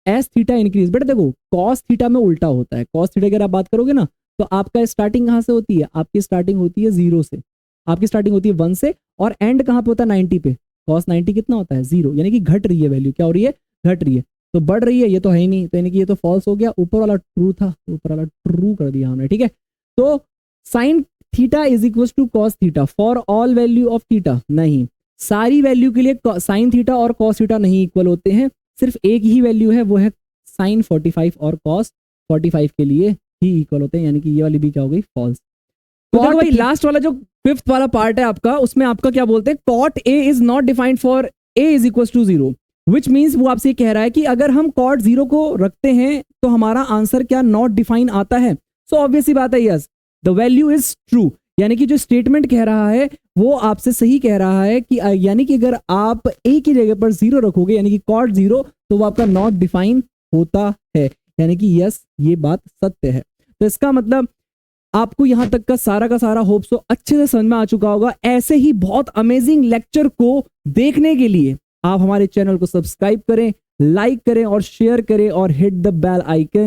as theta increase, बेटा देखो cos थीटा में उल्टा होता है, cos थीटा अगर आप बात करोगे ना तो आपका स्टार्टिंग कहाँ से होती है, आपकी स्टार्टिंग होती है 0 से, आपकी स्टार्टिंग होती है 1 से, और एंड कहाँ पे होता है 90 पे, cos 90 कितना होता है 0, यानी कि घट रही है वैल्यू, क्या हो रही है घट रही है, तो बढ़ रही है, ये तो है ही नहीं, तो यानी कि ये तो फॉल्स हो गया, ऊपर वाला ट्रू था तो ऊपर वाला ट्रू कर दिया हमने, ठीक है। तो sine theta is equal to cos theta for all value of theta, नहीं, सारी वैल्यू के लिए साइन थीटा और कॉस थीटा नहीं इक्वल होते हैं, सिर्फ एक ही वैल्यू है वो है साइन 45 और कॉस 45 के लिए ही इक्वल होते हैं, यानी कि ये वाली भी क्या हो गई फॉल्स। तो देखो भाई लास्ट वाला जो 5th वाला पार्ट है आपका, उसमें आपका क्या बोलते हैं cot A is not defined for A is equal to 0, which means वो आपसे कह रहा है कि अगर हम कॉट 0 को रखते हैं तो हमारा आंसर क्या नॉट डिफाइन आता है। सो ऑब्वियस सी बात है yes, the value is true, यानी कि जो स्टेटमेंट कह रहा है वो आपसे सही कह रहा है कि यानी कि अगर आप ए की जगह पर 0 रखोगे यानी कि कॉट 0, तो वो आपका नॉट डिफाइन होता है, यानी कि यस ये बात सत्य है। तो इसका मतलब आपको यहां तक का सारा होप सो अच्छे से समझ में आ चुका होगा। ऐसे ही बहुत अमेजिंग लेक्चर को देखने के लिए आप हमारे चैनल को सब्सक्राइब करें, लाइक करें और शेयर करें और हिट द बेल आइकन।